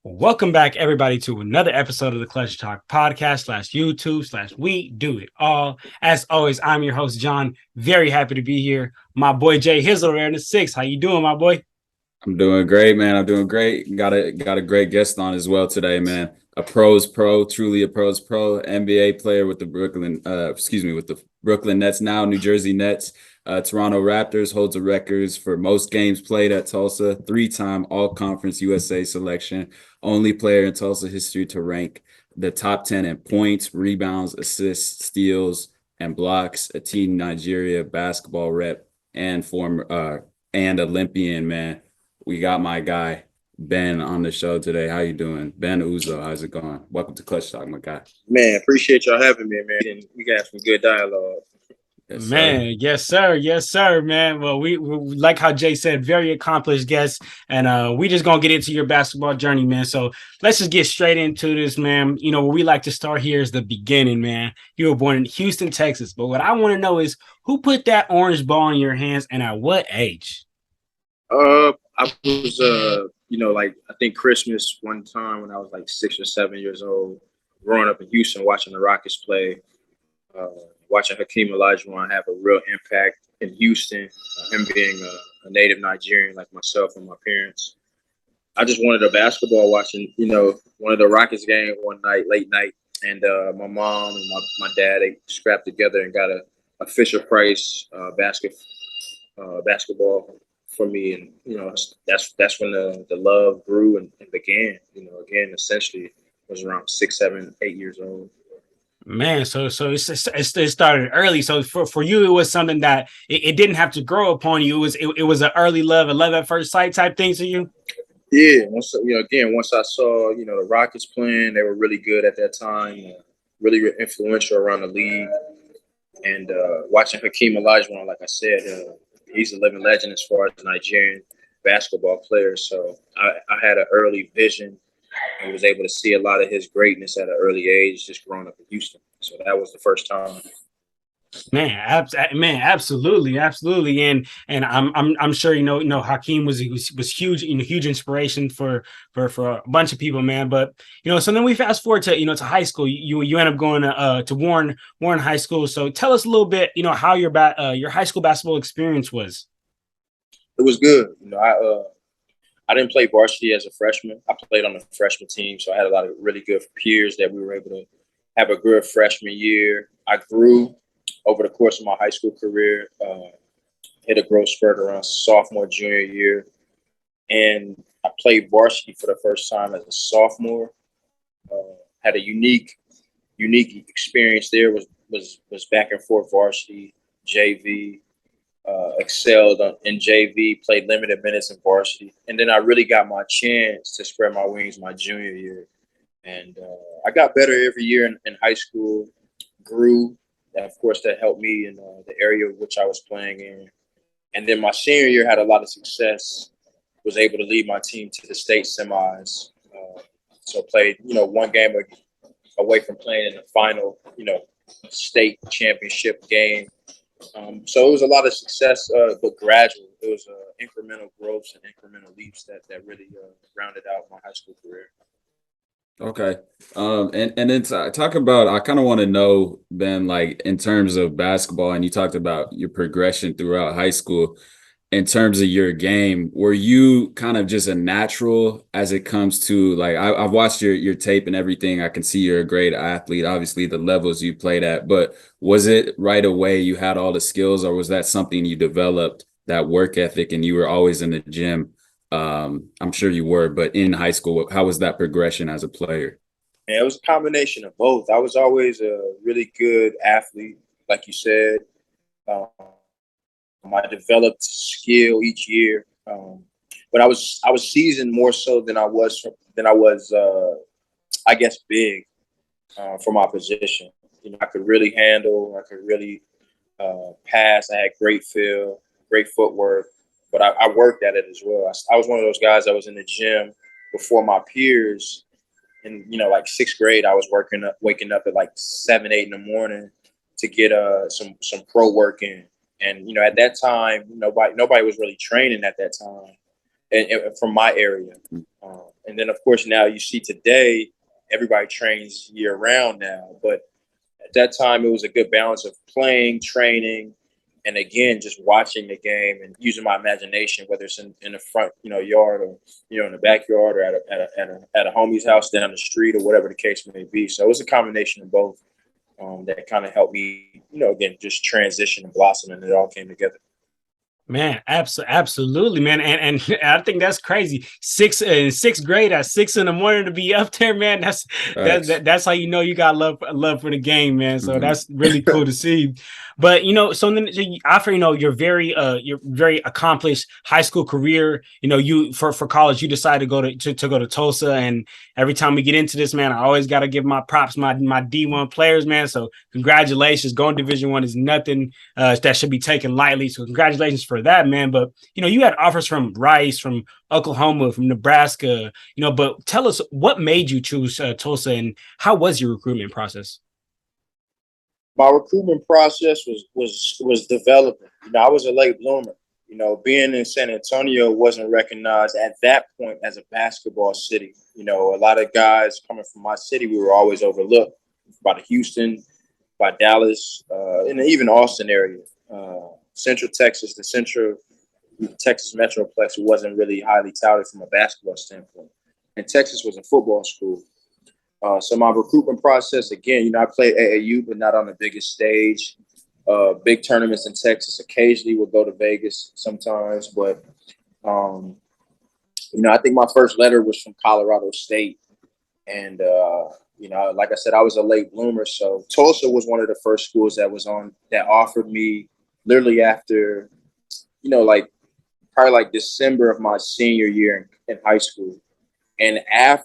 Welcome back, everybody, to another episode of the Clutch Talk podcast /YouTube /We Do It All. As always, I'm your host, John. Very happy to be here. My boy Jay Hizzle there in the six. How you doing, my boy? I'm doing great, man. I'm doing great. Got a great guest on as well today, man. A pros pro, truly a pros pro, NBA player with the with the Brooklyn Nets now, New Jersey Nets. Toronto Raptors holds the records for most games played at Tulsa, three-time All-Conference USA selection, only player in Tulsa history to rank the top 10 in points, rebounds, assists, steals, and blocks, a Team Nigeria basketball rep, and former and Olympian, man. We got my guy Ben on the show today. How you doing? Ben Uzoh, how's it going? Welcome to Clutch Talk, my guy. Man, appreciate y'all having me, man. And we got some good dialogue. Yes, sir. Man, yes, sir, man. Well, we like how Jay said, very accomplished guest, and we just gonna get into your basketball journey, man. So let's just get straight into this, man. You know, where we like to start here is the beginning, man. You were born in Houston, Texas, but what I want to know is who put that orange ball in your hands and at what age? I was, like I think Christmas one time when I was like 6 or 7 years old, growing up in Houston, watching the Rockets play, watching Hakeem Olajuwon have a real impact in Houston. Him being a native Nigerian like myself and my parents, I just wanted a basketball watching, one of the Rockets game one night, late night, and my mom and my dad they scrapped together and got a Fisher Price basketball for me, and that's when the love grew and began. Again, essentially was around 6, 7, 8 years old. Man, so it started early. So for you, it was something that it didn't have to grow upon you. It was an early love, a love at first sight type thing to you. Yeah, once I saw the Rockets playing, they were really good at that time, really influential around the league, and watching Hakeem Olajuwon, like I said, he's a living legend as far as Nigerian basketball players. So I had an early vision and was able to see a lot of his greatness at an early age, just growing up in Houston. So that was the first time. Man, absolutely, and I'm sure Hakeem was huge, huge inspiration for a bunch of people, man. But so then we fast forward to to high school. You end up going to Warren High School. So tell us a little bit, how your high school basketball experience was. It was good. I didn't play varsity as a freshman. I played on the freshman team, so I had a lot of really good peers that we were able to have a good freshman year. I grew over the course of my high school career, hit a growth spurt around sophomore, junior year, and I played varsity for the first time as a sophomore. Had a unique experience there. Was back and forth varsity, JV. Excelled in JV, played limited minutes in varsity, and then I really got my chance to spread my wings my junior year, and I got better every year in high school. Grew, and of course that helped me in the area which I was playing in, and then my senior year had a lot of success. Was able to lead my team to the state semis. So played one game away from playing in the final state championship game. So it was a lot of success, but gradual. It was incremental growth and incremental leaps that really rounded out my high school career. Okay. And then talk about, I kind of want to know, Ben, like in terms of basketball, and you talked about your progression throughout high school. In terms of your game, were you kind of just a natural as it comes to like I've watched your tape and everything. I can see you're a great athlete, obviously the levels you played at, but was it right away you had all the skills, or was that something you developed, that work ethic, and you were always in the gym? I'm sure you were, but in high school, how was that progression as a player? And it was a combination of both. I was always a really good athlete, like you said. Um, I developed skill each year, but I was seasoned more so than I was I guess big for my position. I could really handle. I could really pass. I had great feel, great footwork, but I worked at it as well. I was one of those guys that was in the gym before my peers. In like sixth grade, I was waking up at like 7, 8 in the morning to get some pro work in. And at that time, nobody was really training at that time. and from my area. And then, of course, now you see today, everybody trains year round now. But at that time, it was a good balance of playing, training, and again, just watching the game and using my imagination, whether it's in the front, yard, or in the backyard, or at a homie's house down the street, or whatever the case may be. So it was a combination of both that kind of helped me, again, just transition and blossom, and it all came together. Man, absolutely, man, and I think that's crazy. Sixth grade at 6 a.m. to be up there, man. That's how you got love for the game, man. So that's really cool to see. But so then after your very accomplished high school career, you for college, you decided to go to go to Tulsa. And every time we get into this, man, I always got to give my props my D1 players, man. So congratulations, going Division I is nothing that should be taken lightly. So congratulations for that, man. But you had offers from Rice, from Oklahoma, from Nebraska, but tell us what made you choose Tulsa, and how was your recruitment process? My recruitment process was developing. I was a late bloomer. Being in San Antonio wasn't recognized at that point as a basketball city. A lot of guys coming from my city, we were always overlooked by the Houston, by Dallas, and even Austin area. Central Texas, the Central Texas Metroplex, wasn't really highly touted from a basketball standpoint. And Texas was a football school. So my recruitment process, again, I played AAU, but not on the biggest stage. Big tournaments in Texas. Occasionally we'll go to Vegas sometimes. But, I think my first letter was from Colorado State. And, like I said, I was a late bloomer. So Tulsa was one of the first schools that offered me literally after, probably like December of my senior year in high school. And after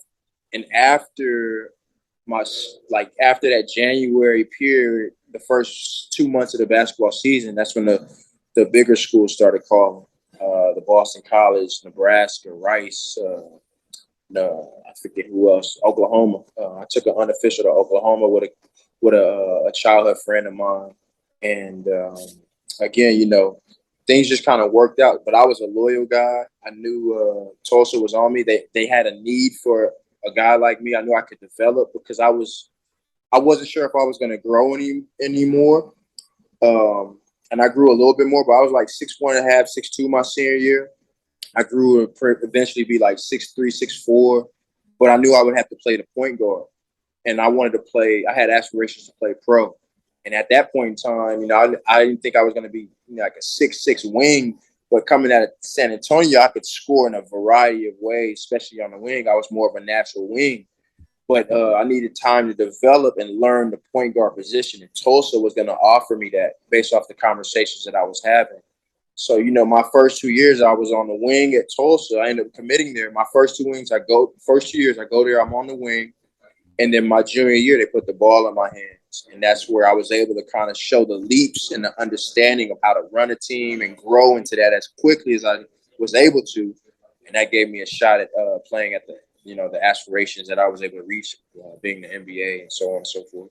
that January period, the first 2 months of the basketball season, that's when the bigger schools started calling. The Boston College, Nebraska, Rice, I forget who else, Oklahoma. I took an unofficial to Oklahoma with a childhood friend of mine. And again, things just kind of worked out. But I was a loyal guy. I knew Tulsa was on me. They had a need for a guy like me. I knew I could develop because I wasn't sure if I was going to grow anymore. And I grew a little bit more, but I was like 6'1.5", 6'2" my senior year. I grew to eventually be like 6'3", 6'4", but I knew I would have to play the point guard. And I had aspirations to play pro. And at that point in time, I didn't think I was going to be like a 6'6" wing, but coming out of San Antonio, I could score in a variety of ways, especially on the wing. I was more of a natural wing. But I needed time to develop and learn the point guard position. And Tulsa was going to offer me that based off the conversations that I was having. So, my first 2 years, I was on the wing at Tulsa. I ended up committing there. My first 2 years, I go there, I'm on the wing. And then my junior year, they put the ball in my hands. And that's where I was able to kind of show the leaps and the understanding of how to run a team and grow into that as quickly as I was able to. And that gave me a shot at playing at the aspirations that I was able to reach, being the NBA and so on and so forth.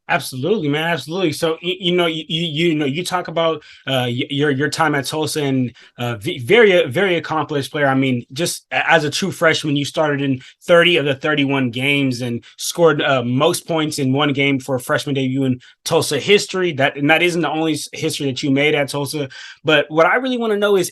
Absolutely, man. Absolutely. So, you talk about your time at Tulsa, and very, very accomplished player. I mean, just as a true freshman, you started in 30 of the 31 games and scored most points in one game for a freshman debut in Tulsa history. That isn't the only history that you made at Tulsa. But what I really want to know is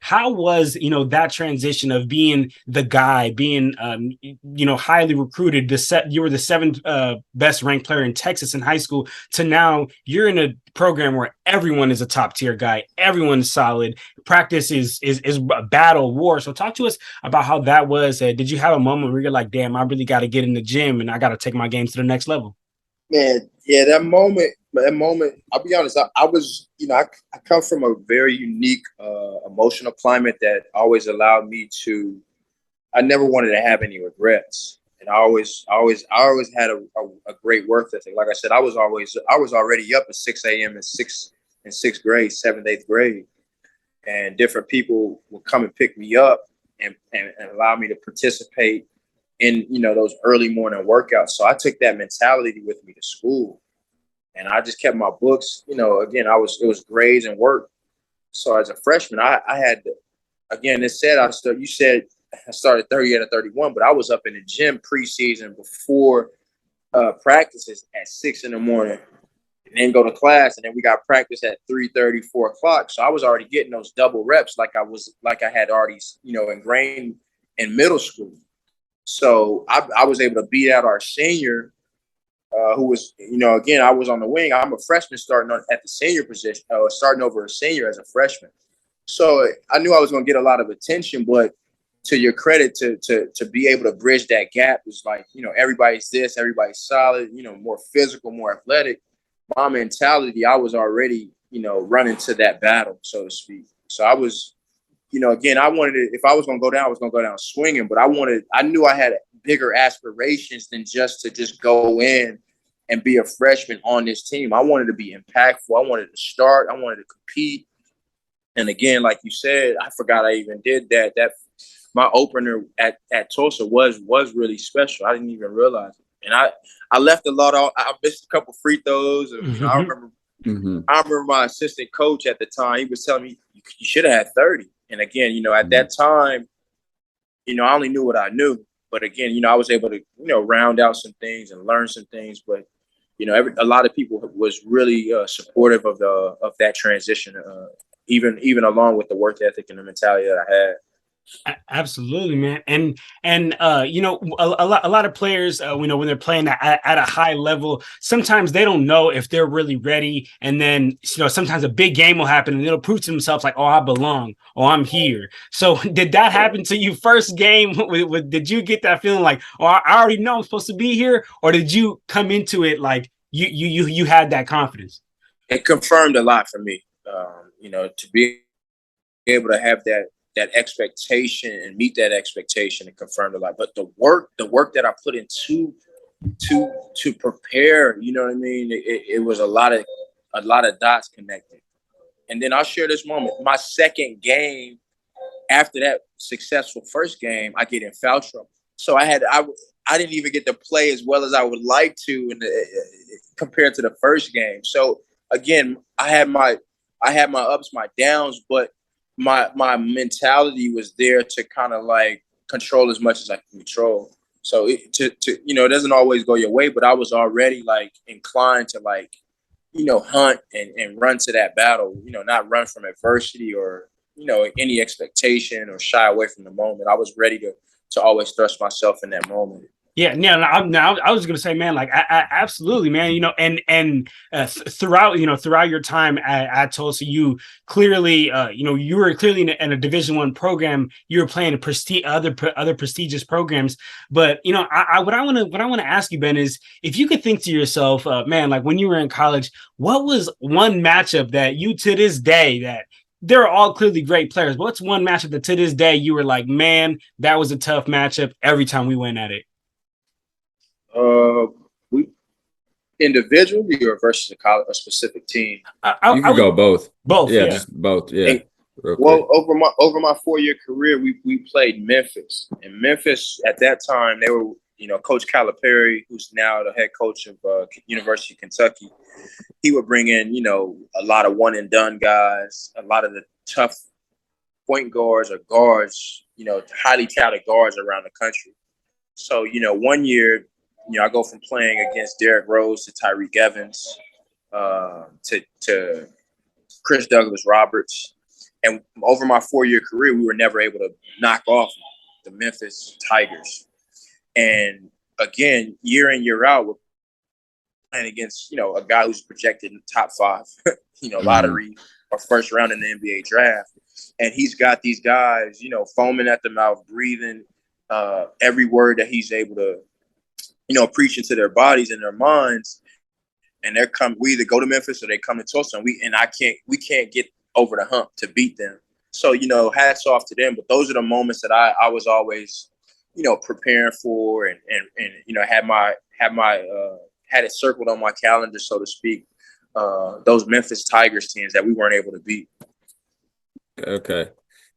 how was, that transition of being the guy, being, highly recruited, you were the 7th best ranked player in Texas in high school, to now you're in a program where everyone is a top tier guy, everyone's solid, practice is a battle war. So talk to us about how that was. Did you have a moment where you're like, damn, I really got to get in the gym and I got to take my game to the next level? Man, yeah, that moment, I'll be honest, I was, I come from a very unique emotional climate that always allowed me to, I never wanted to have any regrets. And I always had a great work ethic. Like I said, I was already up at 6 a.m. in sixth grade, 7th, 8th grade. And different people would come and pick me up and allow me to participate in, those early morning workouts. So I took that mentality with me to school. And I just kept my books, again, it was grades and work. So as a freshman, I had again, it said you said I started 30 out of 31, but I was up in the gym preseason before practices at 6 in the morning, and then go to class, and then we got practice at 3:30, 4 o'clock. So I was already getting those double reps like I had already, ingrained in middle school. So I was able to beat out our senior, who was, again, I was on the wing. I'm a freshman starting at the senior position, starting over a senior as a freshman. So I knew I was going to get a lot of attention, but to your credit, to be able to bridge that gap is like, everybody's everybody's solid, more physical, more athletic. My mentality, I was already, running to that battle, so to speak. So I was, again, I wanted to, if I was going to go down, I was going to go down swinging, but I knew I had bigger aspirations than just go in and be a freshman on this team. I wanted to be impactful. I wanted to start. I wanted to compete. And again, like you said, I forgot I even did that. That my opener at Tulsa was really special. I didn't even realize it. And I left a lot off. I missed a couple free throws. I remember my assistant coach at the time, he was telling me, you should have had 30. And again, at that time, I only knew what I knew. But again, I was able to, round out some things and learn some things. But, a lot of people was really supportive of that transition, even along with the work ethic and the mentality that I had. Absolutely, man. And a lot of players, when they're playing at a high level, sometimes they don't know if they're really ready. And then, sometimes a big game will happen and it'll prove to themselves like, oh, I belong, oh, I'm here. So did that happen to you first game? Did you get that feeling like, oh, I already know I'm supposed to be here? Or did you come into it like you had that confidence? It confirmed a lot for me, to be able to have that expectation and meet that expectation and confirmed a lot. But the work that I put into to prepare, you know what I mean? It was a lot of dots connected. And then I'll share this moment. My second game after that successful first game, I get in foul trouble. So I didn't even get to play as well as I would like to compared to the first game. So again, I had my ups, my downs, but my mentality was there to kind of like control as much as I can control. So it doesn't always go your way, but I was already like inclined to like, hunt and run to that battle, not run from adversity or, any expectation or shy away from the moment. I was ready to always thrust myself in that moment. Yeah, now I was gonna say, man, like I absolutely, man, and throughout your time at Tulsa, you clearly, you were clearly in a Division I program. You were playing other prestigious programs, but what I want to ask you, Ben, is if you could think to yourself, man, like when you were in college, what was one matchup that you to this day that they're all clearly great players, but what's one matchup that to this day you were like, man, that was a tough matchup every time we went at it? We individually or versus a specific team? You can go both. Both, yeah, just both. Yeah. Well, over my 4-year career, we played Memphis, and Memphis at that time they were, Coach Calipari, who's now the head coach of University of Kentucky. He would bring in, a lot of one and done guys, a lot of the tough point guards or guards, highly touted guards around the country. So, one year, I go from playing against Derrick Rose to Tyreek Evans to Chris Douglas Roberts. And over my 4-year career, we were never able to knock off the Memphis Tigers. And again, year in, year out, we're playing against, a guy who's projected in the top 5, lottery or first round in the NBA draft. And he's got these guys, foaming at the mouth, breathing every word that he's able to, preach into their bodies and their minds. And we either go to Memphis or they come to Tulsa, and we can't get over the hump to beat them. So, hats off to them. But those are the moments that I was always, preparing for and had it circled on my calendar, so to speak. Those Memphis Tigers teams that we weren't able to beat. Okay.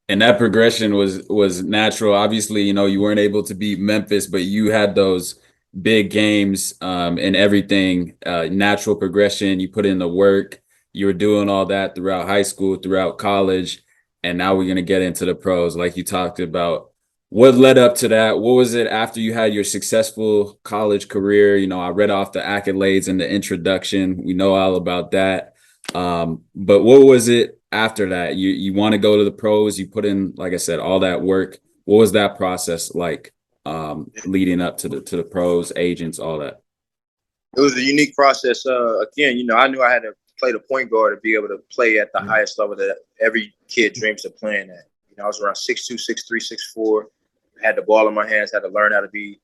And that progression was natural. Obviously, you weren't able to beat Memphis, but you had those big games and everything, natural progression. You put in the work. You were doing all that throughout high school, throughout college. and now we're going to get into the pros. Like you talked about, what led up to that? What was it after you had your successful college career? You know, I read off the accolades in the introduction. We know all about that. But what was it after that? You want to go to the pros, you put in, like I said, all that work. What was that process like, leading up to the pros, agents, all that? It was a unique process. Again, you know, I knew I had to play the point guard to be able to play at the highest level that every kid dreams of playing at. You know, I was around 6'2", 6'3", 6'4", had the ball in my hands, had to learn how to be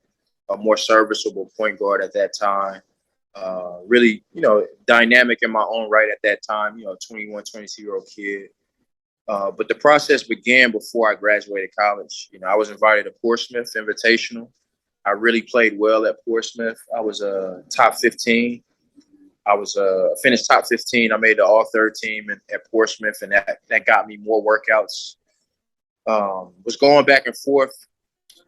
a more serviceable point guard at that time. Really, you know, dynamic in my own right at that time, you know, 21, 22-year-old kid. But the process began before I graduated college. You know, I was invited to Portsmouth Invitational. I really played well at Portsmouth. I was top 15. I was finished top 15. I made the all-third team at Portsmouth, and that got me more workouts. Was going back and forth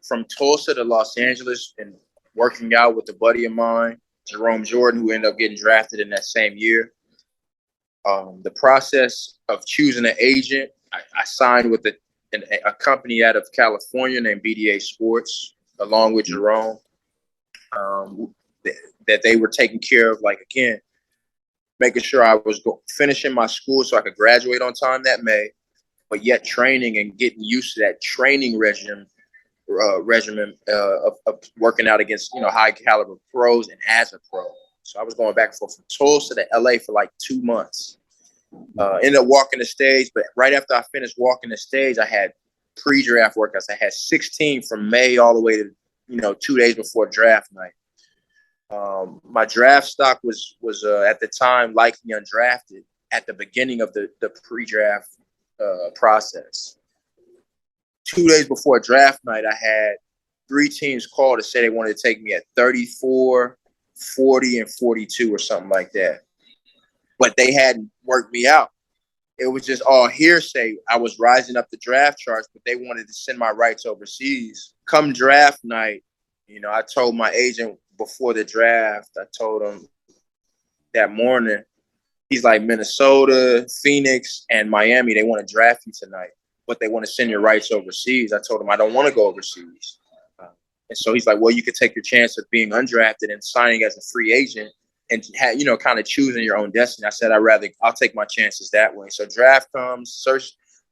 from Tulsa to Los Angeles and working out with a buddy of mine, Jerome Jordan, who ended up getting drafted in that same year. The process of choosing an agent, I signed with a company out of California named BDA Sports, along with Jerome, that they were taking care of, like, again, making sure I was finishing my school so I could graduate on time that May, but yet training and getting used to that training regimen of working out against, you know, high caliber pros and as a pro. So I was going back and forth from Tulsa to LA for like 2 months. Ended up walking the stage, but right after I finished walking the stage, I had pre-draft workouts. I had 16 from May all the way to, you know, 2 days before draft night. My draft stock was at the time likely undrafted at the beginning of the pre-draft process. 2 days before draft night, I had 3 teams call to say they wanted to take me at 34, 40, and 42 or something like that. But they hadn't worked me out. It was just all hearsay. I was rising up the draft charts, but they wanted to send my rights overseas. Come draft night, you know, I told my agent before the draft, I told him that morning, he's like, Minnesota, Phoenix, and Miami, they want to draft you tonight, but they want to send your rights overseas. I told him I don't want to go overseas. And so he's like, well, you could take your chance of being undrafted and signing as a free agent and, you know, kind of choosing your own destiny. I said, I'll take my chances that way. So draft comes,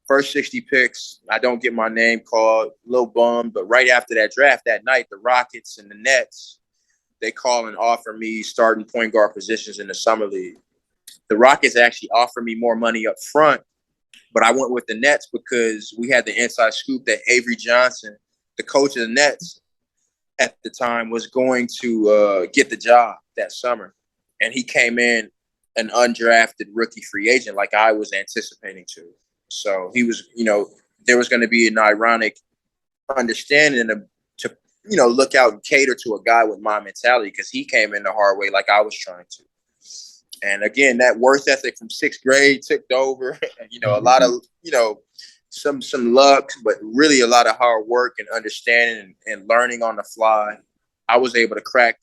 first 60 picks. I don't get my name called, a little bummed. But right after that draft that night, the Rockets and the Nets, they call and offer me starting point guard positions in the summer league. The Rockets actually offered me more money up front, but I went with the Nets because we had the inside scoop that Avery Johnson, the coach of the Nets at the time, was going to get the job that summer. And he came in an undrafted rookie free agent like I was anticipating to. So he was, you know, there was going to be an ironic understanding to, you know, look out and cater to a guy with my mentality because he came in the hard way like I was trying to. And again, that work ethic from 6th grade took over. You know, a lot of, you know, some luck, but really a lot of hard work and understanding and learning on the fly. I was able to crack.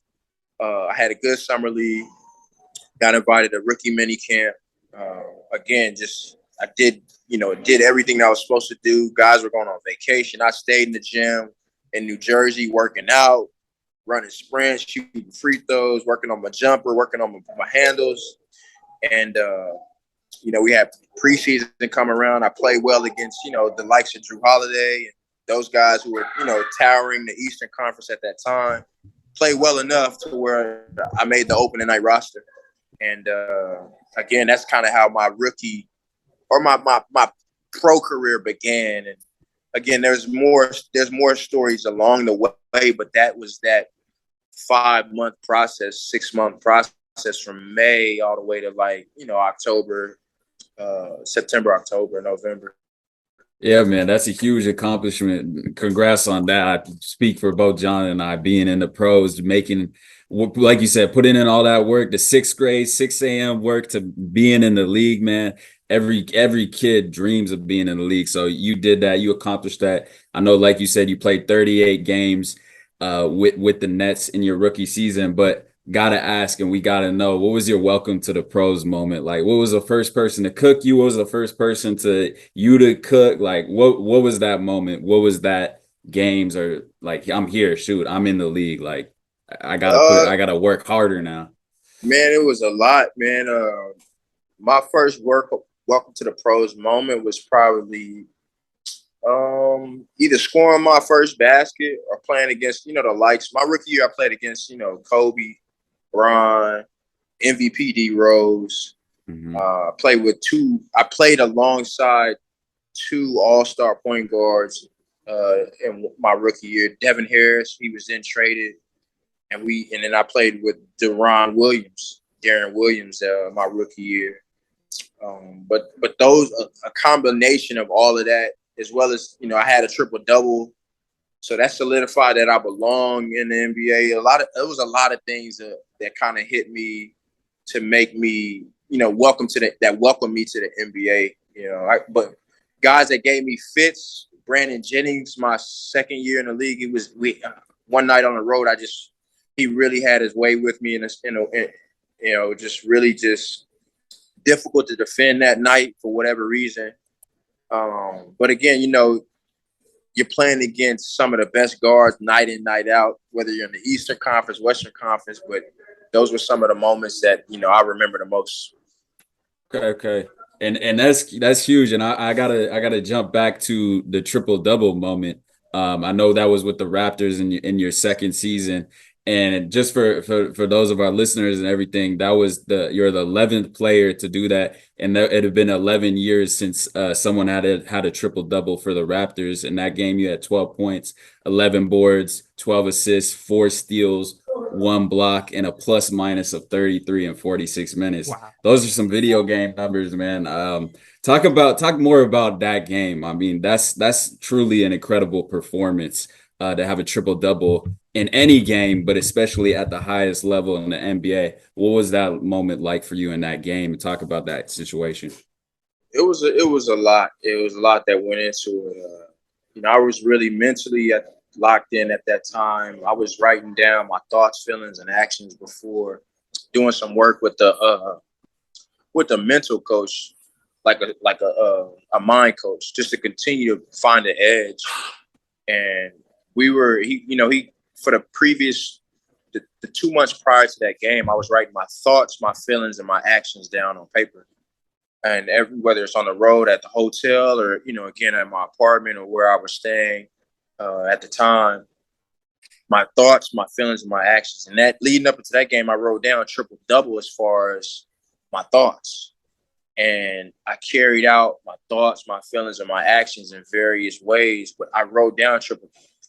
I had a good summer league. Got invited to rookie mini camp. Again, just I did everything I was supposed to do. Guys were going on vacation. I stayed in the gym in New Jersey, working out, running sprints, shooting free throws, working on my jumper, working on my handles. And, you know, we had preseason come around. I played well against, you know, the likes of Drew Holiday and those guys who were, you know, towering the Eastern Conference at that time. Played well enough to where I made the opening night roster. And, again, that's kind of how my rookie or my pro career began. And, again, there's more stories along the way, but that was that 5-month process, 6-month process from May all the way to, like, you know, October, September, October, November. Yeah, man, that's a huge accomplishment. Congrats on that. I speak for both John and I, being in the pros, making, like you said, putting in all that work, the 6th grade, 6 a.m. work to being in the league, man. Every kid dreams of being in the league. So you did that. You accomplished that. I know, like you said, you played 38 games with the Nets in your rookie season. But gotta ask and we gotta know, what was your welcome to the pros moment? Like, what was the first person to cook you? What was the first person to cook? Like, what was that moment? What was that games or like, I'm here, shoot, I'm in the league. Like, I gotta work harder now. Man, it was a lot, man. My first welcome to the pros moment was probably either scoring my first basket or playing against, the likes. My rookie year, I played against, Kobe, Bron, MVP D Rose. Mm-hmm. I played alongside two all-star point guards in my rookie year. Devin Harris, he was then traded, and then I played with Darren Williams, my rookie year. But those a combination of all of that, as well as I had a triple double, so that solidified that I belong in the NBA. It was a lot of things that kind of hit me to make me welcome me to the NBA. But guys that gave me fits. Brandon Jennings, my second year in the league, one night on the road. He really had his way with me, just really just difficult to defend that night for whatever reason. But again, you're playing against some of the best guards night in, night out, whether you're in the Eastern Conference, Western Conference. But those were some of the moments that I remember the most. Okay. And that's huge. And I gotta jump back to the triple double moment. I know that was with the Raptors in your second season. And just for those of our listeners and everything, you're the 11th player to do that, and it had been 11 years since someone had a triple double for the Raptors. In that game, you had 12 points, 11 boards, 12 assists, 4 steals, 1 block, and a plus minus of 33 in 46 minutes. Wow. Those are some video game numbers, man. Talk more about that game. I mean, that's truly an incredible performance to have a triple double in any game, but especially at the highest level in the NBA. What was that moment like for you in that game? And talk about that situation. It was a lot. It was a lot that went into it. I was really mentally locked in at that time. I was writing down my thoughts, feelings, and actions before doing some work with the mental coach, like a mind coach, just to continue to find the edge. And for the 2 months prior to that game, I was writing my thoughts, my feelings, and my actions down on paper. And whether it's on the road, at the hotel, or again at my apartment or where I was staying at the time, my thoughts, my feelings, and my actions. And that leading up into that game, I wrote down triple double as far as my thoughts, and I carried out my thoughts, my feelings, and my actions in various ways. But I wrote down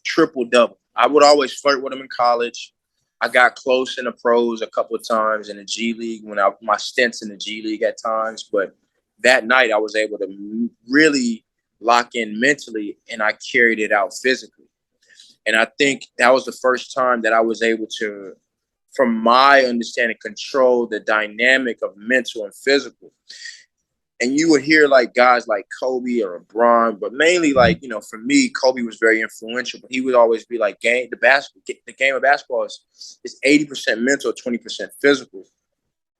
triple double. I would always flirt with them in college. I got close in the pros a couple of times in the G League my stints in the G League at times. But that night I was able to really lock in mentally, and I carried it out physically. And I think that was the first time that I was able to, from my understanding, control the dynamic of mental and physical. And you would hear like guys like Kobe or LeBron, but mainly for me, Kobe was very influential. But he would always be like, the game of basketball is 80% mental, 20% physical.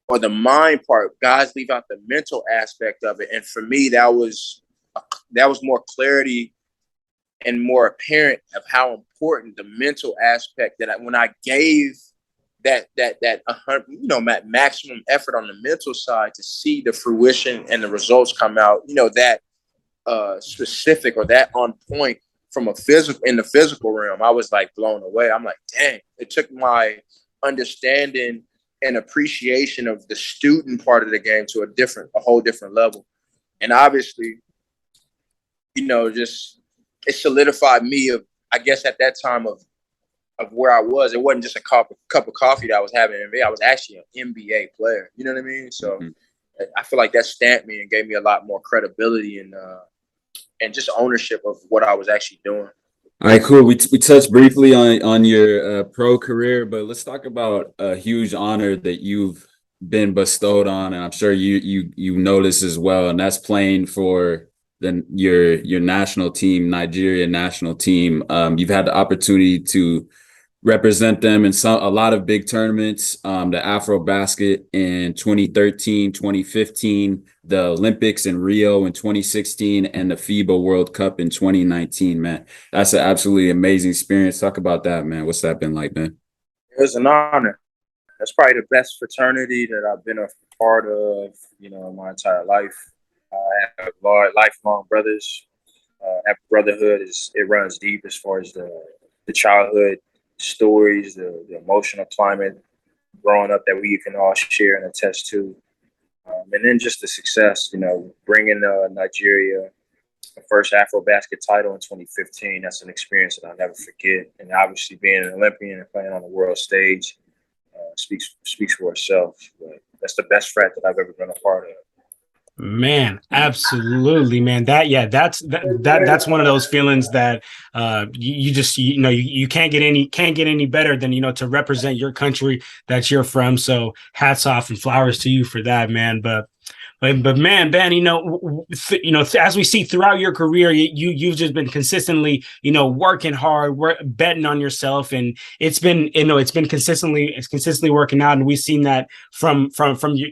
Or the mind part, guys leave out the mental aspect of it. And for me, that was more clarity and more apparent of how important the mental aspect when I gave that maximum effort on the mental side to see the fruition and the results come out, that specific or that on point from in the physical realm, I was like blown away. I'm like, dang, it took my understanding and appreciation of the student part of the game to a whole different level. And obviously, just it solidified me I guess at that time of where I was. It wasn't just a cup of coffee that I was having in NBA. I was actually an NBA player. You know what I mean? So I feel like that stamped me and gave me a lot more credibility and just ownership of what I was actually doing. All right, cool. We touched briefly on your pro career, but let's talk about a huge honor that you've been bestowed on, and I'm sure you know this as well, and that's playing for your national team, Nigeria national team. You've had the opportunity to represent them in a lot of big tournaments, the Afro Basket in 2013, 2015, the Olympics in Rio in 2016, and the FIBA World Cup in 2019, man. That's an absolutely amazing experience. Talk about that, man. What's that been like, man? It was an honor. That's probably the best fraternity that I've been a part of, my entire life. I have lifelong brothers. That brotherhood it runs deep as far as the childhood stories, the emotional climate growing up that we can all share and attest to. And then just the success, bringing Nigeria the first Afro basket title in 2015. That's an experience that I'll never forget. And obviously being an Olympian and playing on the world stage speaks for itself. But that's the best frat that I've ever been a part of. Man, absolutely, man. That's one of those feelings that you just you can't get any better than to represent your country that you're from. So hats off and flowers to you for that, man. But man, Ben, as we see throughout your career, you've just been consistently, working hard, betting on yourself, and it's been consistently working out, and we've seen that from your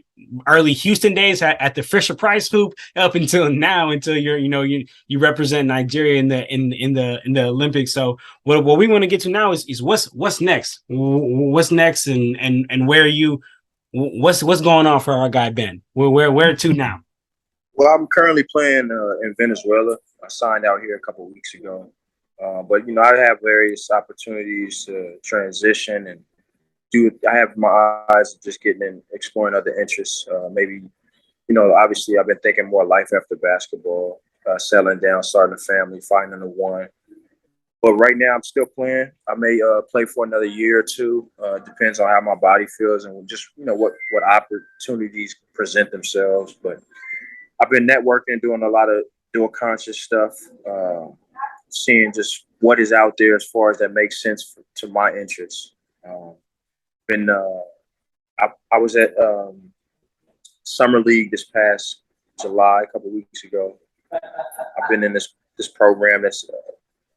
early Houston days at the Fisher Price hoop up until now, until you represent Nigeria in the Olympics. So what we want to get to now is what's next, and where are you. What's going on for our guy Ben? Where to now? Well, I'm currently playing in Venezuela. I signed out here a couple of weeks ago, but I have various opportunities to transition and do. I have my eyes just getting in, exploring other interests. Maybe obviously I've been thinking more life after basketball, settling down, starting a family, finding a one. But right now, I'm still playing. I may play for another year or two. Depends on how my body feels and just what opportunities present themselves. But I've been networking, doing a lot of dual conscious stuff, seeing just what is out there as far as that makes sense to my interests. I was at Summer League this past July, a couple of weeks ago. I've been in this program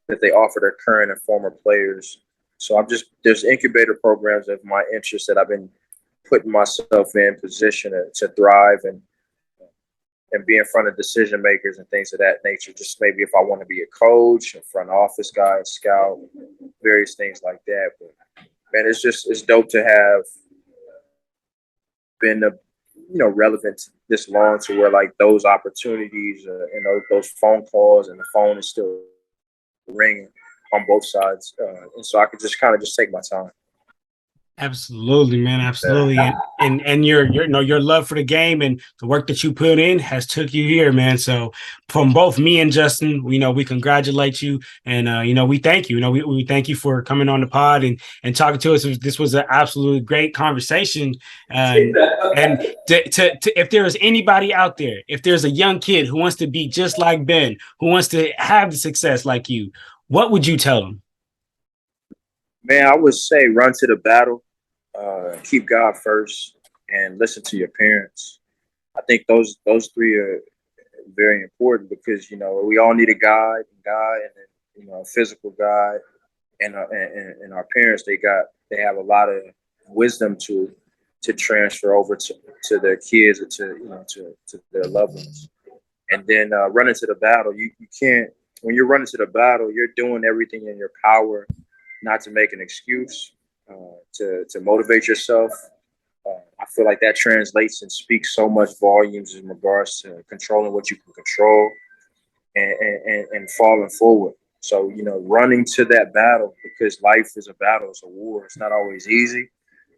that they offer their current and former players. So there's incubator programs of my interest that I've been putting myself in position to thrive and be in front of decision makers and things of that nature. Just maybe if I want to be a coach, a front office guy, a scout, various things like that. But man, it's dope to have been relevant this long to where like those opportunities and those phone calls and the phone is still ringing on both sides, and so I could just kind of take my time. Absolutely, man. Absolutely. And your love for the game and the work that you put in has took you here, man. So from both me and Justin, we congratulate you and we thank you. We thank you for coming on the pod and talking to us. This was an absolutely great conversation. And if there is anybody out there, if there's a young kid who wants to be just like Ben, who wants to have the success like you, what would you tell them? Man, I would say run to the battle, keep God first, and listen to your parents. I think those three are very important because we all need a guide, and a physical guide, and our parents they have a lot of wisdom to transfer over to their kids or to their loved ones. And then running to the battle, you can't. When you're running to the battle, you're doing everything in your power not to make an excuse, to motivate yourself. I feel like that translates and speaks so much volumes in regards to controlling what you can control and falling forward. So, running to that battle because life is a battle. It's a war. It's not always easy.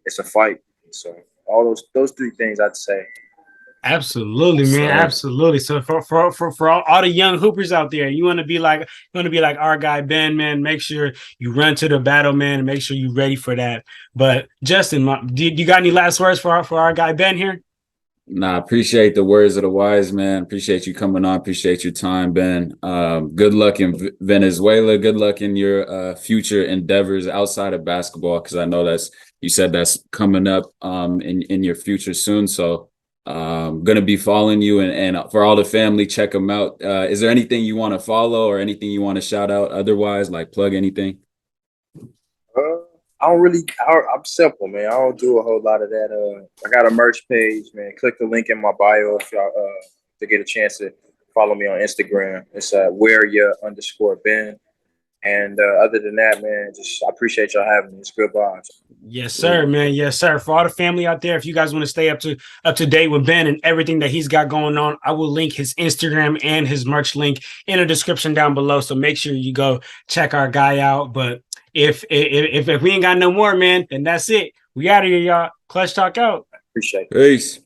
It's a fight. So all those three things I'd say. Absolutely, man. Absolutely. So for all the young hoopers out there, you want to be like our guy Ben, man. Make sure you run to the battle, man, and make sure you're ready for that. But Justin, do you got any last words for our guy Ben here? Nah, appreciate the words of the wise man. Appreciate you coming on. Appreciate your time, Ben. Good luck in Venezuela. Good luck in your future endeavors outside of basketball, because I know you said that's coming up in your future soon. So gonna be following you, and for all the family, check them out. Is there anything you want to follow or anything you want to shout out otherwise, like plug anything? I'm simple, man. I don't do a whole lot of that. I got a merch page, man. Click the link in my bio if y'all to get a chance to follow me on Instagram. It's @whereya_Ben. And other than that, man, just I appreciate y'all having me. It's good vibes. Yes, sir, man. Yes, sir. For all the family out there, if you guys want to stay up to date with Ben and everything that he's got going on, I will link his Instagram and his merch link in the description down below. So make sure you go check our guy out. But if we ain't got no more, man, then that's it. We out of here, y'all. Clutch Talk out. Appreciate it. Peace.